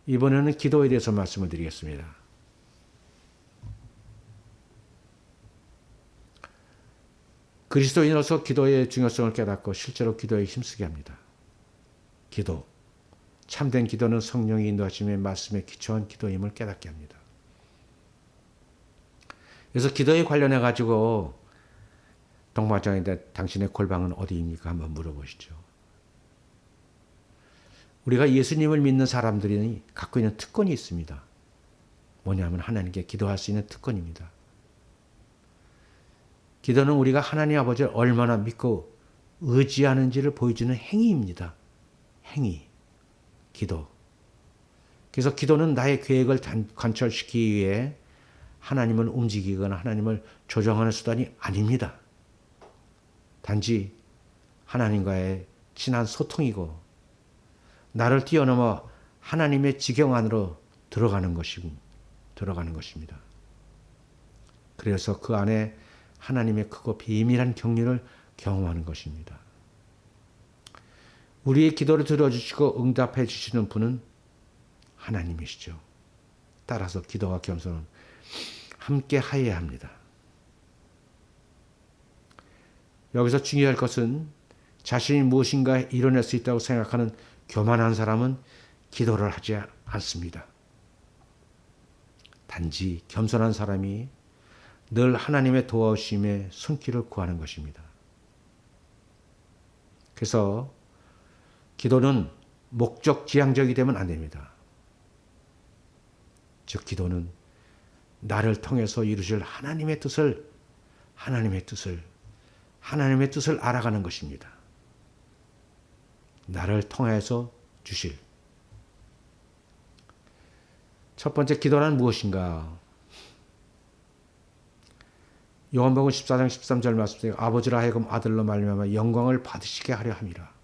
이번에는 기도에 대해서 말씀을 드리겠습니다. 그리스도인으로서 기도의 중요성을 깨닫고 실제로 기도에 힘쓰게 합니다. 기도. 참된 기도는 성령의 인도하심의 말씀에 기초한 기도임을 깨닫게 합니다. 그래서 기도에 관련해 가지고 동방장인데 당신의 골방은 어디입니까? 한번 물어보시죠. 우리가 예수님을 믿는 사람들이 갖고 있는 특권이 있습니다. 뭐냐면 하나님께 기도할 수 있는 특권입니다. 기도는 우리가 하나님 아버지를 얼마나 믿고 의지하는지를 보여주는 행위입니다. 행위. 기도. 그래서 기도는 나의 계획을 관철시키기 위해 하나님을 움직이거나 하나님을 조정하는 수단이 아닙니다. 단지 하나님과의 친한 소통이고 나를 뛰어넘어 하나님의 지경 안으로 들어가는 것입니다. 그래서 그 안에 하나님의 크고 비밀한 경륜을 경험하는 것입니다. 우리의 기도를 들어주시고 응답해 주시는 분은 하나님이시죠. 따라서 기도와 겸손은 함께 하여야 합니다. 여기서 중요할 것은 자신이 무엇인가 이뤄낼 수 있다고 생각하는 교만한 사람은 기도를 하지 않습니다. 단지 겸손한 사람이 늘 하나님의 도와주심에 손길을 구하는 것입니다. 그래서 기도는 목적 지향적이 되면 안 됩니다. 즉 기도는 나를 통해서 이루실 하나님의 뜻을 알아가는 것입니다. 나를 통해서 주실. 첫 번째 기도란 무엇인가? 요한복음 14장 13절 말씀에 아버지라 하여금 아들로 말미암아 영광을 받으시게 하려 함이라.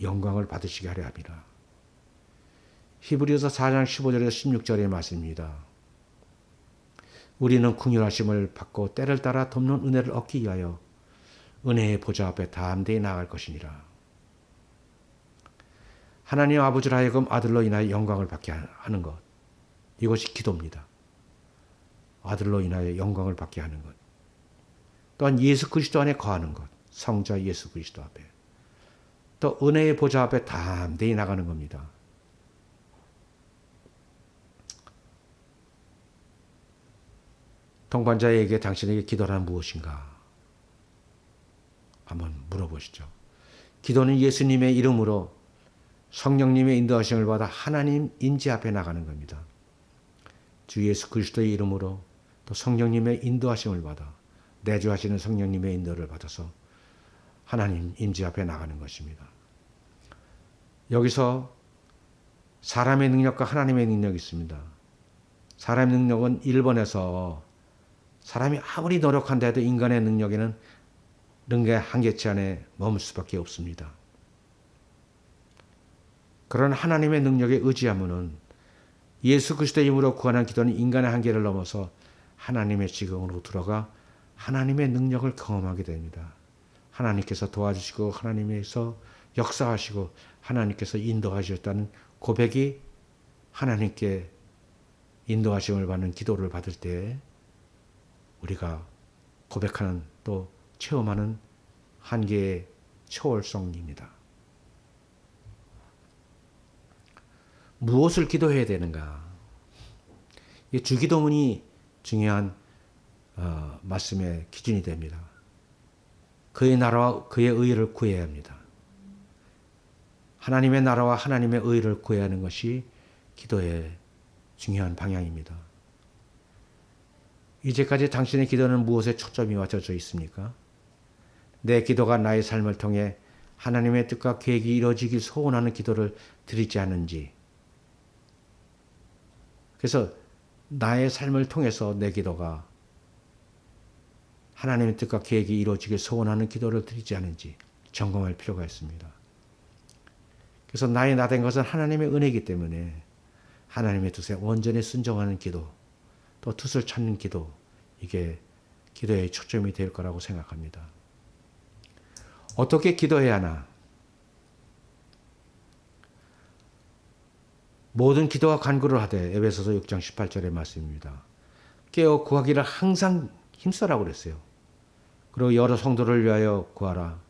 영광을 받으시게 하려 함이라. 히브리서 4장 15절에서 16절의 말씀입니다. 우리는 긍휼하심을 받고 때를 따라 돕는 은혜를 얻기 위하여 은혜의 보좌 앞에 담대히 나아갈 것이니라. 하나님 아버지로 하여금 아들로 인하여 영광을 받게 하는 것. 이것이 기도입니다. 아들로 인하여 영광을 받게 하는 것. 또한 예수 그리스도 안에 거하는 것. 성자 예수 그리스도 앞에. 또 은혜의 보좌 앞에 담대히 나가는 겁니다. 동반자에게 당신에게 기도란 무엇인가? 한번 물어보시죠. 기도는 예수님의 이름으로 성령님의 인도하심을 받아 하나님 임재 앞에 나가는 겁니다. 주 예수 그리스도의 이름으로 또 성령님의 인도하심을 받아 내주하시는 성령님의 인도를 받아서 하나님 임재 앞에 나가는 것입니다. 여기서 사람의 능력과 하나님의 능력이 있습니다. 사람의 능력은 1번에서 사람이 아무리 노력한다 해도 인간의 능력에는 능력의 한계치 안에 머물 수밖에 없습니다. 그런 하나님의 능력에 의지하면은 예수 그리스도의 이름으로 구하는 기도는 인간의 한계를 넘어서 하나님의 지경으로 들어가 하나님의 능력을 경험하게 됩니다. 하나님께서 도와주시고 하나님께서 역사하시고 하나님께서 인도하셨다는 고백이 하나님께 인도하심을 받는 기도를 받을 때 우리가 고백하는 또 체험하는 한계의 초월성입니다. 무엇을 기도해야 되는가? 이 주기도문이 중요한 말씀의 기준이 됩니다. 그의 나라와 그의 의를 구해야 합니다. 하나님의 나라와 하나님의 의를 구해야 하는 것이 기도의 중요한 방향입니다. 이제까지 당신의 기도는 무엇에 초점이 맞춰져 있습니까? 내 기도가 나의 삶을 통해 하나님의 뜻과 계획이 이루어지길 소원하는 기도를 드리지 않은지. 그래서 나의 삶을 통해서 내 기도가 하나님의 뜻과 계획이 이루어지길 소원하는 기도를 드리지 않은지 점검할 필요가 있습니다. 그래서 나의 나된 것은 하나님의 은혜이기 때문에 하나님의 뜻에 온전히 순종하는 기도, 또 뜻을 찾는 기도, 이게 기도의 초점이 될 거라고 생각합니다. 어떻게 기도해야 하나? 모든 기도와 간구를 하되, 에베소서 6장 18절의 말씀입니다. 깨어 구하기를 항상 힘써라고 그랬어요. 그리고 여러 성도를 위하여 구하라.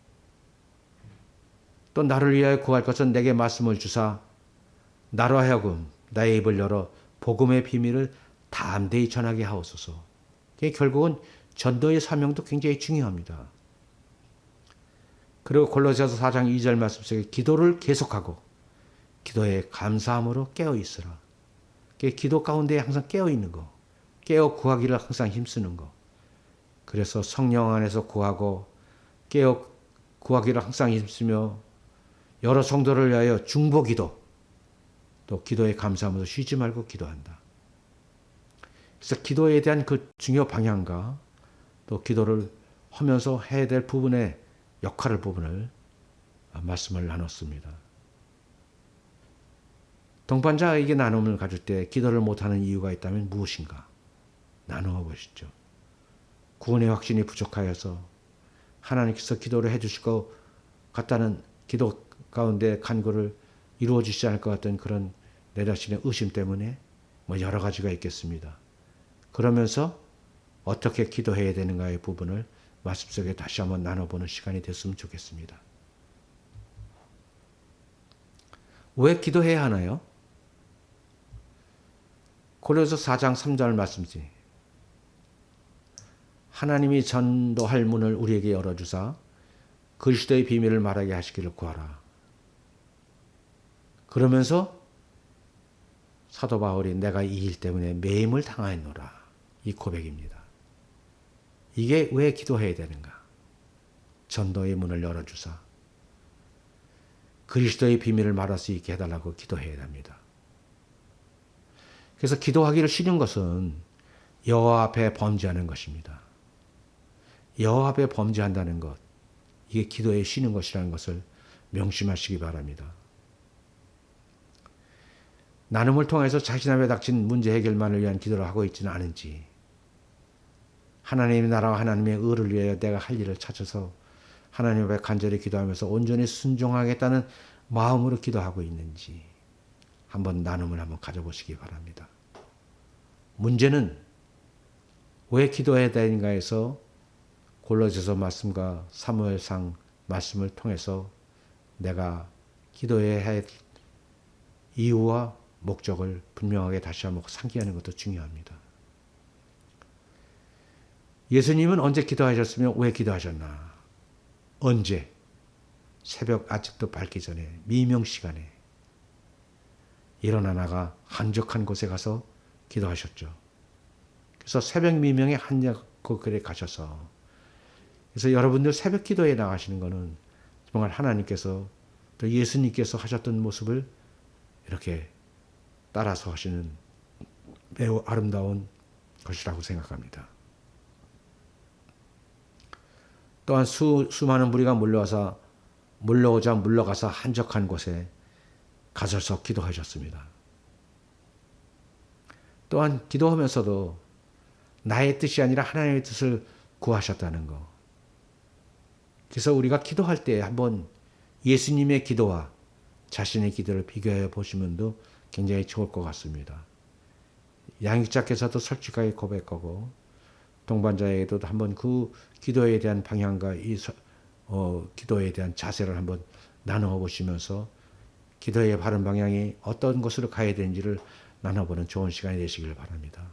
또 나를 위하여 구할 것은 내게 말씀을 주사 나로 하여금 나의 입을 열어 복음의 비밀을 담대히 전하게 하옵소서. 결국은 전도의 사명도 굉장히 중요합니다. 그리고 골로새서 4장 2절 말씀 속에 기도를 계속하고 기도에 감사함으로 깨어 있으라. 기도 가운데 항상 깨어 있는 거, 깨어 구하기를 항상 힘쓰는 거. 그래서 성령 안에서 구하고 깨어 구하기를 항상 힘쓰며 여러 성도를 위하여 중보기도, 또 기도에 감사하면서 쉬지 말고 기도한다. 그래서 기도에 대한 그 중요 방향과 또 기도를 하면서 해야 될 부분의 부분을 말씀을 나눴습니다. 동반자에게 나눔을 가질 때 기도를 못하는 이유가 있다면 무엇인가? 나누어 보시죠. 구원의 확신이 부족하여서 하나님께서 기도를 해주실 것 같다는 기도 가운데 간구를 이루어 주시지 않을 것 같은 그런 내 자신의 의심 때문에 여러 가지가 있겠습니다. 그러면서 어떻게 기도해야 되는가의 부분을 말씀 속에 다시 한번 나눠보는 시간이 됐으면 좋겠습니다. 왜 기도해야 하나요? 고린도서 4장 3절 말씀이지. 하나님이 전도할 문을 우리에게 열어주사 그리스도의 비밀을 말하게 하시기를 구하라. 그러면서 사도 바울이 내가 이 일 때문에 매임을 당하였노라. 이 고백입니다. 이게 왜 기도해야 되는가? 전도의 문을 열어주사 그리스도의 비밀을 말할 수 있게 해달라고 기도해야 합니다. 그래서 기도하기를 싫은 것은 여호와 앞에 범죄하는 것입니다. 여호와 앞에 범죄한다는 것, 이게 기도에 쉬는 것이라는 것을 명심하시기 바랍니다. 나눔을 통해서 자신 앞에 닥친 문제 해결만을 위한 기도를 하고 있지는 않은지, 하나님의 나라와 하나님의 의를 위하여 내가 할 일을 찾아서 하나님 앞에 간절히 기도하면서 온전히 순종하겠다는 마음으로 기도하고 있는지 한번 나눔을 한번 가져보시기 바랍니다. 문제는 왜 기도해야 되는가에서 골로새서 말씀과 사무엘상 말씀을 통해서 내가 기도해야 할 이유와 목적을 분명하게 다시 한번 상기하는 것도 중요합니다. 예수님은 언제 기도하셨으며 왜 기도하셨나? 언제? 새벽 아직도 밝기 전에 미명 시간에 일어나 나가 한적한 곳에 가서 기도하셨죠. 그래서 새벽 미명에 한적에 가셔서, 그래서 여러분들 새벽 기도에 나가시는 것은 정말 하나님께서 또 예수님께서 하셨던 모습을 이렇게 따라서 하시는 매우 아름다운 것이라고 생각합니다. 또한 수많은 무리가 물러가서 한적한 곳에 가셔서 기도하셨습니다. 또한 기도하면서도 나의 뜻이 아니라 하나님의 뜻을 구하셨다는 것. 그래서 우리가 기도할 때 한번 예수님의 기도와 자신의 기도를 비교해 보시면도 굉장히 좋을 것 같습니다. 양육자께서도 솔직하게 고백하고 동반자에게도 한번 그 기도에 대한 방향과 기도에 대한 자세를 한번 나누어 보시면서 기도의 바른 방향이 어떤 곳으로 가야 되는지를 나눠보는 좋은 시간이 되시길 바랍니다.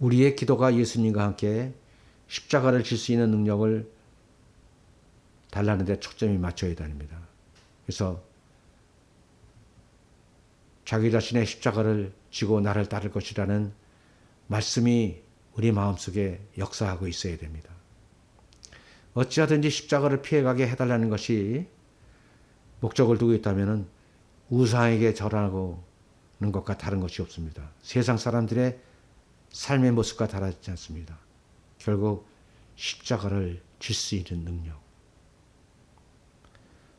우리의 기도가 예수님과 함께 십자가를 질 수 있는 능력을 달라는 데 초점이 맞춰야 됩니다. 그래서 자기 자신의 십자가를 지고 나를 따를 것이라는 말씀이 우리 마음속에 역사하고 있어야 됩니다. 어찌하든지 십자가를 피해가게 해달라는 것이 목적을 두고 있다면 우상에게 절하는 것과 다른 것이 없습니다. 세상 사람들의 삶의 모습과 다르지 않습니다. 결국 십자가를 질 수 있는 능력.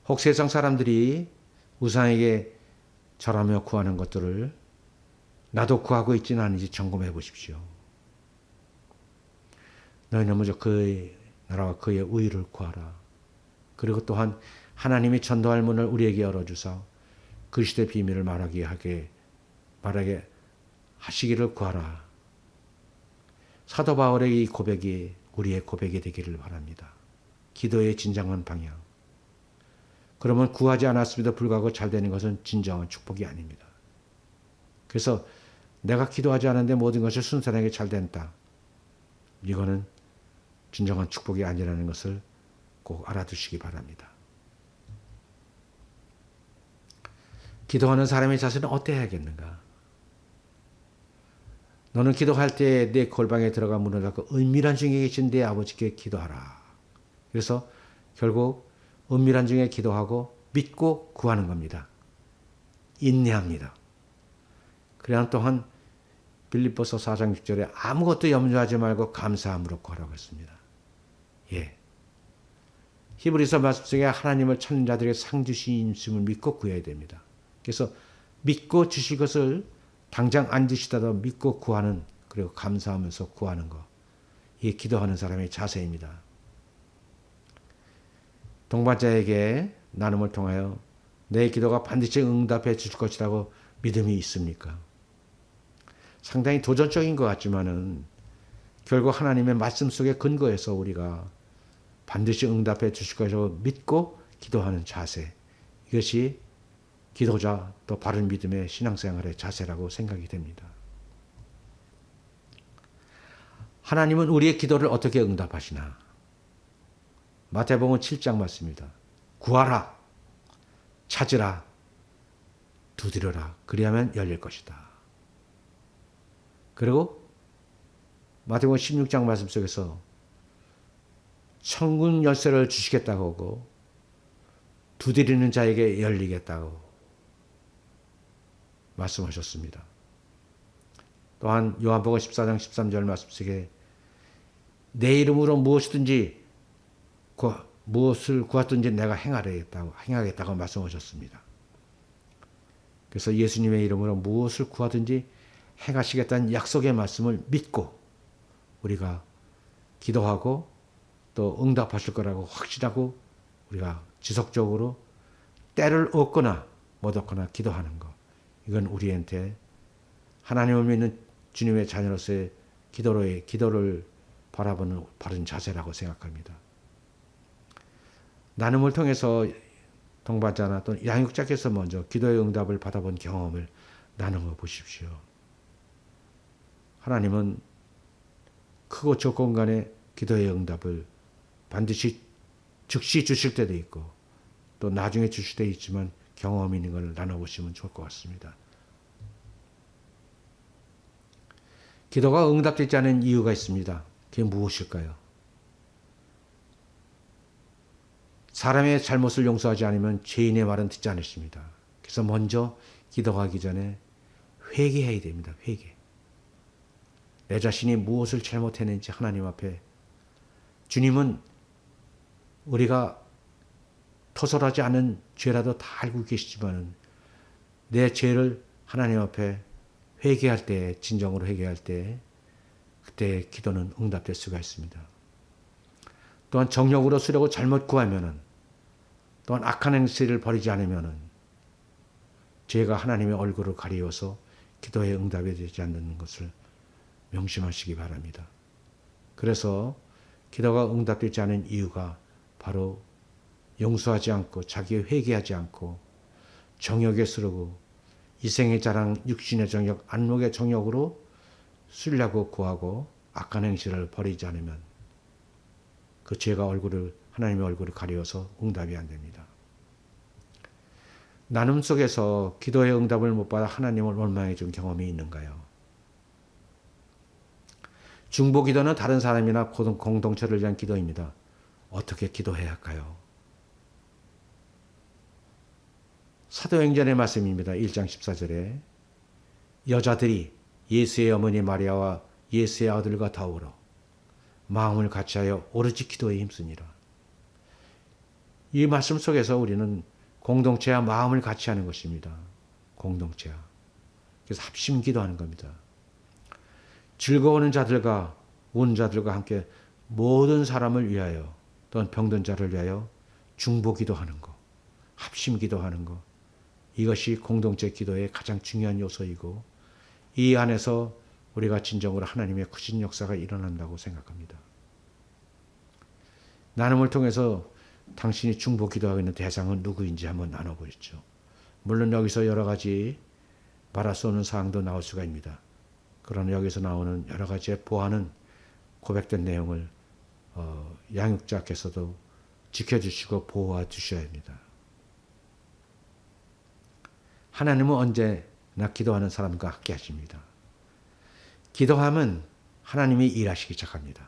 혹 세상 사람들이 우상에게 절하며 구하는 것들을 나도 구하고 있지는 않은지 점검해 보십시오. 너희는 먼저 그의 나라와 그의 의를 구하라. 그리고 또한 하나님이 전도할 문을 우리에게 열어주사 그리스도의 비밀을 말하게 하시기를 구하라. 사도 바울의 이 고백이 우리의 고백이 되기를 바랍니다. 기도의 진정한 방향. 그러면 구하지 않았음에도 불구하고 잘 되는 것은 진정한 축복이 아닙니다. 그래서 내가 기도하지 않았는데 모든 것이 순탄하게 잘 된다. 이거는 진정한 축복이 아니라는 것을 꼭 알아두시기 바랍니다. 기도하는 사람의 자세는 어때야겠는가? 너는 기도할 때 내 골방에 들어가 문을 닫고 은밀한 중에 계신 내 아버지께 기도하라. 그래서 결국 은밀한 중에 기도하고 믿고 구하는 겁니다. 인내합니다. 그러한 또한 빌립보서 4장 6절에 아무것도 염려하지 말고 감사함으로 구하라고 했습니다. 예. 히브리서 말씀 속에 하나님을 찾는 자들에게 상 주심을 믿고 구해야 됩니다. 그래서 믿고 주실 것을 당장 안 주시다도 믿고 구하는, 그리고 감사하면서 구하는 것. 이게 기도하는 사람의 자세입니다. 동반자에게 나눔을 통하여 내 기도가 반드시 응답해 주실 것이라고 믿음이 있습니까? 상당히 도전적인 것 같지만은 결국 하나님의 말씀 속에 근거해서 우리가 반드시 응답해 주실 것이라고 믿고 기도하는 자세. 이것이 기도자 또 바른 믿음의 신앙생활의 자세라고 생각이 됩니다. 하나님은 우리의 기도를 어떻게 응답하시나? 마태복음 7장 말씀입니다. 구하라, 찾으라, 두드려라. 그리하면 열릴 것이다. 그리고 마태복음 16장 말씀 속에서 천군 열쇠를 주시겠다고 하고 두드리는 자에게 열리겠다고 말씀하셨습니다. 또한 요한복음 14장 13절 말씀 속에 내 이름으로 무엇을 구하든지 내가 행하겠다고 말씀하셨습니다. 그래서 예수님의 이름으로 무엇을 구하든지 행하시겠다는 약속의 말씀을 믿고 우리가 기도하고 또 응답하실 거라고 확신하고 우리가 지속적으로 때를 얻거나 못 얻거나 기도하는 것. 이건 우리한테 하나님을 믿는 주님의 자녀로서의 기도를 바라보는 바른 자세라고 생각합니다. 나눔을 통해서 동반자나 또는 양육자께서 먼저 기도의 응답을 받아본 경험을 나누어 보십시오. 하나님은 크고 적은 간의 기도의 응답을 반드시 즉시 주실 때도 있고 또 나중에 주실 때도 있지만 경험 있는 걸 나눠보시면 좋을 것 같습니다. 기도가 응답되지 않은 이유가 있습니다. 그게 무엇일까요? 사람의 잘못을 용서하지 않으면 죄인의 말은 듣지 않으십니다. 그래서 먼저 기도하기 전에 회개해야 됩니다. 회개. 내 자신이 무엇을 잘못했는지 하나님 앞에 주님은 우리가 토설하지 않은 죄라도 다 알고 계시지만 내 죄를 하나님 앞에 회개할 때, 진정으로 회개할 때 그때 기도는 응답될 수가 있습니다. 또한 정욕으로 쓰려고 잘못 구하면은 또한 악한 행실을 버리지 않으면은 죄가 하나님의 얼굴을 가리워서 기도에 응답이 되지 않는 것을 명심하시기 바랍니다. 그래서 기도가 응답되지 않은 이유가 바로 용서하지 않고 자기 회개하지 않고 정욕에 쓰르고 이생의 자랑, 육신의 정욕, 안목의 정욕으로 쓰려고 구하고 악한 행실을 버리지 않으면 그 죄가 하나님의 얼굴을 가리워서 응답이 안 됩니다. 나눔 속에서 기도의 응답을 못 받아 하나님을 원망해 준 경험이 있는가요? 중보기도는 다른 사람이나 공동체를 위한 기도입니다. 어떻게 기도해야 할까요? 사도행전의 말씀입니다. 1장 14절에 여자들이 예수의 어머니 마리아와 예수의 아들과 더불어 마음을 같이하여 오로지 기도에 힘쓰니라. 이 말씀 속에서 우리는 공동체와 마음을 같이 하는 것입니다. 공동체와. 그래서 합심 기도하는 겁니다. 즐거워하는 자들과 우는 자들과 함께 모든 사람을 위하여 또는 병든 자를 위하여 중보 기도하는 것. 합심 기도하는 것, 이것이 공동체 기도의 가장 중요한 요소이고 이 안에서 우리가 진정으로 하나님의 크신 역사가 일어난다고 생각합니다. 나눔을 통해서 당신이 중보 기도하고 있는 대상은 누구인지 한번 나눠보시죠. 물론 여기서 여러 가지 말할 수 없는 사항도 나올 수가 있습니다. 그러나 여기서 나오는 여러 가지의 보완은 고백된 내용을 양육자께서도 지켜주시고 보호해 주셔야 합니다. 하나님은 언제나 기도하는 사람과 함께 하십니다. 기도하면 하나님이 일하시기 시작합니다.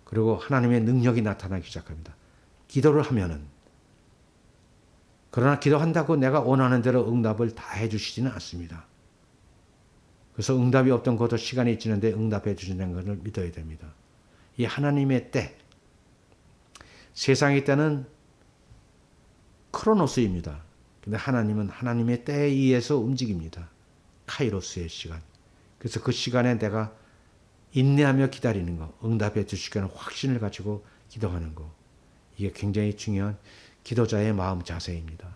그리고 하나님의 능력이 나타나기 시작합니다. 기도를 하면은. 그러나 기도한다고 내가 원하는 대로 응답을 다 해주시지는 않습니다. 그래서 응답이 없던 것도 시간이 지는데 응답해 주신다는 것을 믿어야 됩니다. 이 하나님의 때, 세상의 때는 크로노스입니다. 근데 하나님은 하나님의 때에 의해서 움직입니다. 카이로스의 시간. 그래서 그 시간에 내가 인내하며 기다리는 거, 응답해 주시기는 확신을 가지고 기도하는 거. 이게 굉장히 중요한 기도자의 마음 자세입니다.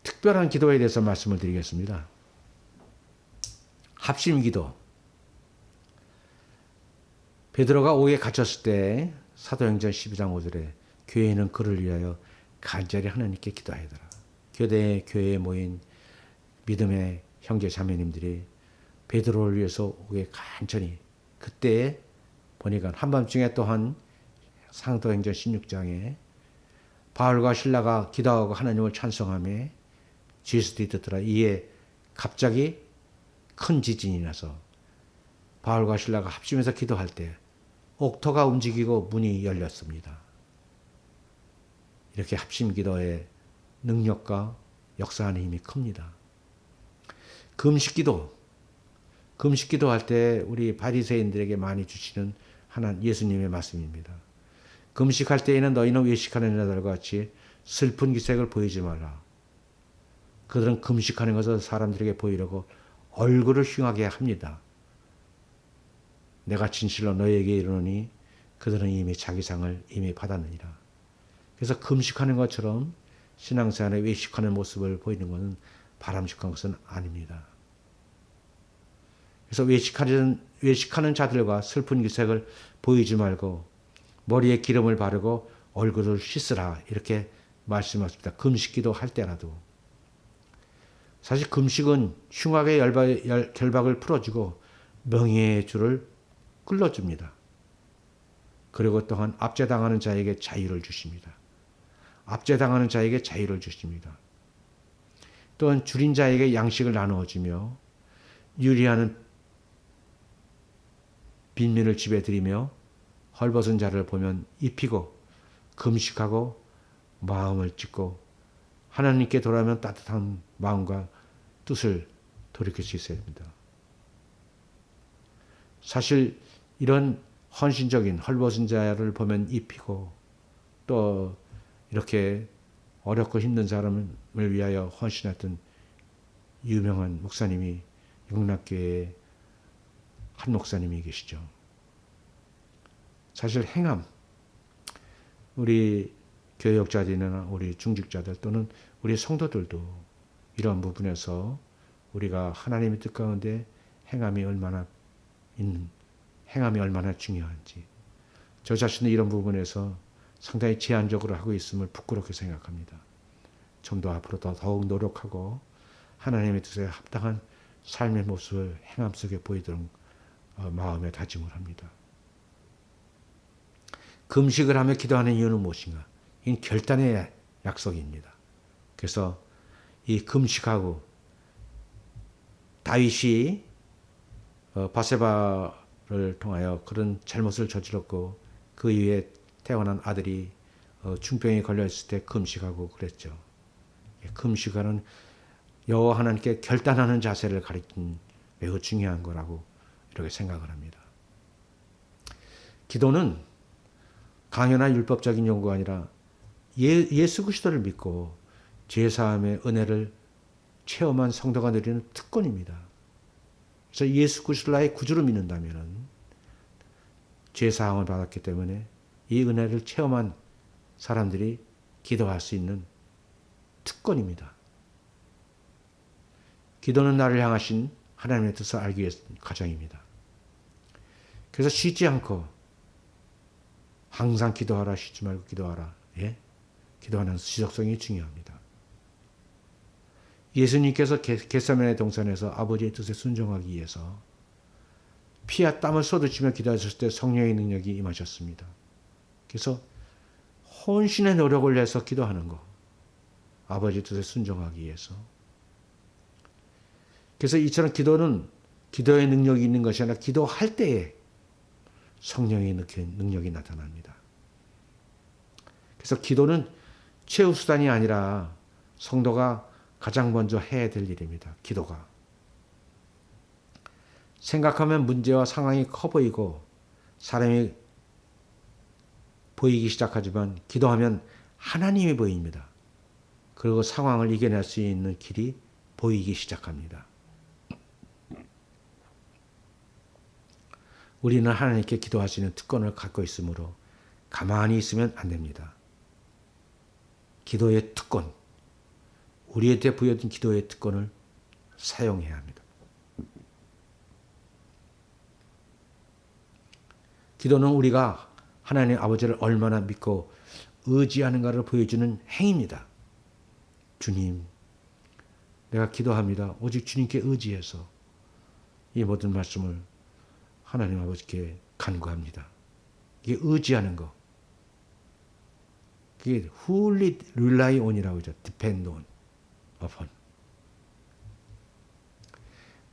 특별한 기도에 대해서 말씀을 드리겠습니다. 합심 기도. 베드로가 옥에 갇혔을 때 사도행전 12장 5절에 교회는 그를 위하여 간절히 하나님께 기도하더라. 교회에 모인 믿음의 형제 자매님들이 베드로를 위해서 옥에 간절히 그때 보니까 한밤중에 또한 사도행전 16장에 바울과 실라가 기도하고 하나님을 찬송하며 지수도 있더라. 이에 갑자기 큰 지진이 나서 바울과 실라가 합심해서 기도할 때 옥토가 움직이고 문이 열렸습니다. 이렇게 합심 기도의 능력과 역사하는 힘이 큽니다. 금식 기도할 때 우리 바리새인들에게 많이 주시는 예수님의 말씀입니다. 금식할 때에는 너희는 외식하는 자들과 같이 슬픈 기색을 보이지 말라. 그들은 금식하는 것을 사람들에게 보이려고 얼굴을 흉하게 합니다. 내가 진실로 너희에게 이르노니 그들은 이미 자기 상을 이미 받았느니라. 그래서 금식하는 것처럼 신앙생활에 외식하는 모습을 보이는 것은 바람직한 것은 아닙니다. 그래서 외식하는 자들과 슬픈 기색을 보이지 말고 머리에 기름을 바르고 얼굴을 씻으라 이렇게 말씀하십니다. 금식기도 할 때라도. 사실 금식은 흉악의 결박을 풀어주고 명예의 줄을 끌어줍니다. 그리고 또한 압제당하는 자에게 자유를 주십니다. 압제당하는 자에게 자유를 주십니다. 또한 줄인 자에게 양식을 나누어주며 유리하는 빈민을 집에 들이며 헐벗은 자를 보면 입히고 금식하고 마음을 찢고 하나님께 돌아오면 따뜻한 마음과 뜻을 돌이킬 수 있어야 합니다. 사실 이런 헌신적인 헐벗은 자를 보면 입히고 또 이렇게 어렵고 힘든 사람을 위하여 헌신했던 유명한 목사님이 영락교회의 한 목사님이 계시죠. 사실 행함, 우리 교역자들이나 우리 중직자들 또는 우리 성도들도 이런 부분에서 우리가 하나님의 뜻 가운데 행함이 얼마나 중요한지 저 자신은 이런 부분에서 상당히 제한적으로 하고 있음을 부끄럽게 생각합니다. 좀 더 앞으로 더욱 노력하고 하나님의 뜻에 합당한 삶의 모습을 행함 속에 보이도록 마음에 다짐을 합니다. 금식을 하며 기도하는 이유는 무엇인가? 이 결단의 약속입니다. 그래서 이 금식하고 다윗이 바세바를 통하여 그런 잘못을 저질렀고 그 이후에 태어난 아들이 중병에 걸려있을 때 금식하고 그랬죠. 금식하는 여호와 하나님께 결단하는 자세를 가리킨 매우 중요한 거라고 이렇게 생각을 합니다. 기도는 강요나 율법적인 요구가 아니라 예수 그리스도를 믿고 죄사함의 은혜를 체험한 성도가 누리는 특권입니다. 그래서 예수 그리스도를 나의 구주로 믿는다면 죄사함을 받았기 때문에 이 은혜를 체험한 사람들이 기도할 수 있는 특권입니다. 기도는 나를 향하신 하나님의 뜻을 알기 위한 과정입니다. 그래서 쉬지 않고 항상 기도하라, 쉬지 말고 기도하라. 예? 기도하는 지속성이 중요합니다. 예수님께서 겟세마네 동산에서 아버지의 뜻에 순종하기 위해서 피와 땀을 쏟으시며 기도하셨을 때 성령의 능력이 임하셨습니다. 그래서 혼신의 노력을 내서 기도하는 것. 아버지의 뜻에 순종하기 위해서. 그래서 이처럼 기도는 기도의 능력이 있는 것이 아니라 기도할 때에 성령의 능력이 나타납니다. 그래서 기도는 최우수단이 아니라 성도가 가장 먼저 해야 될 일입니다. 기도가. 생각하면 문제와 상황이 커 보이고 사람이 보이기 시작하지만 기도하면 하나님이 보입니다. 그리고 상황을 이겨낼 수 있는 길이 보이기 시작합니다. 우리는 하나님께 기도할 수 있는 특권을 갖고 있으므로 가만히 있으면 안 됩니다. 기도의 특권, 우리한테 부여진 기도의 특권을 사용해야 합니다. 기도는 우리가 하나님 아버지를 얼마나 믿고 의지하는가를 보여주는 행위입니다. 주님, 내가 기도합니다. 오직 주님께 의지해서 이 모든 말씀을 하나님 아버지께 간구합니다. 이게 의지하는 거. 그게 wholly rely on이라고 하죠. depend on, upon.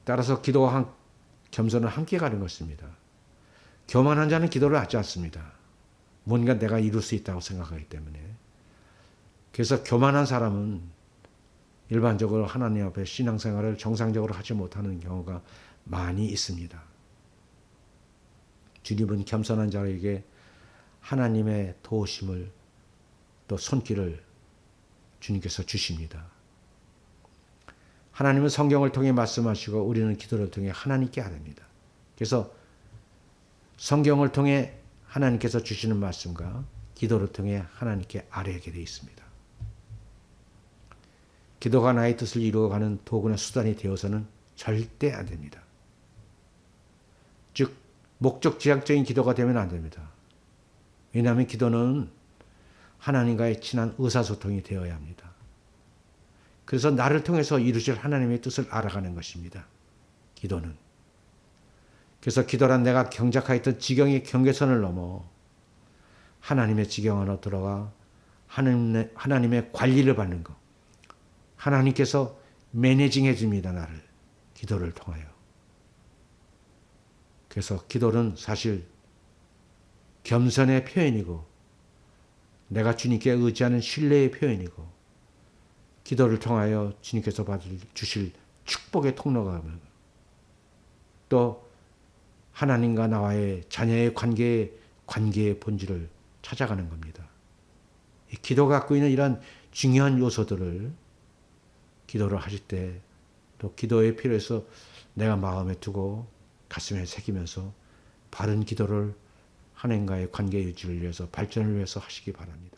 따라서 기도와 겸손은 함께 가는 것입니다. 교만한 자는 기도를 하지 않습니다. 뭔가 내가 이룰 수 있다고 생각하기 때문에. 그래서 교만한 사람은 일반적으로 하나님 앞에 신앙생활을 정상적으로 하지 못하는 경우가 많이 있습니다. 주님은 겸손한 자에게 하나님의 도우심을 또 손길을 주님께서 주십니다. 하나님은 성경을 통해 말씀하시고 우리는 기도를 통해 하나님께 아뢰니다. 그래서 성경을 통해 하나님께서 주시는 말씀과 기도를 통해 하나님께 아뢰게 되어 있습니다. 기도가 나의 뜻을 이루어가는 도구나 수단이 되어서는 절대 안 됩니다. 즉 목적지향적인 기도가 되면 안 됩니다. 왜냐하면 기도는 하나님과의 친한 의사소통이 되어야 합니다. 그래서 나를 통해서 이루실 하나님의 뜻을 알아가는 것입니다. 기도는. 그래서 기도란 내가 경작하였던 지경의 경계선을 넘어 하나님의 지경 안으로 들어가 하나님의 관리를 받는 것. 하나님께서 매니징 해줍니다. 나를. 기도를 통하여. 그래서 기도는 사실 겸손의 표현이고 내가 주님께 의지하는 신뢰의 표현이고 기도를 통하여 주님께서 주실 축복의 통로가 또 하나님과 나와의 자녀의 관계의 본질을 찾아가는 겁니다. 이 기도가 갖고 있는 이런 중요한 요소들을 기도를 하실 때 또 기도의 필요해서 내가 마음에 두고 가슴에 새기면서 바른 기도를 하나님과의 관계 유지를 위해서 발전을 위해서 하시기 바랍니다.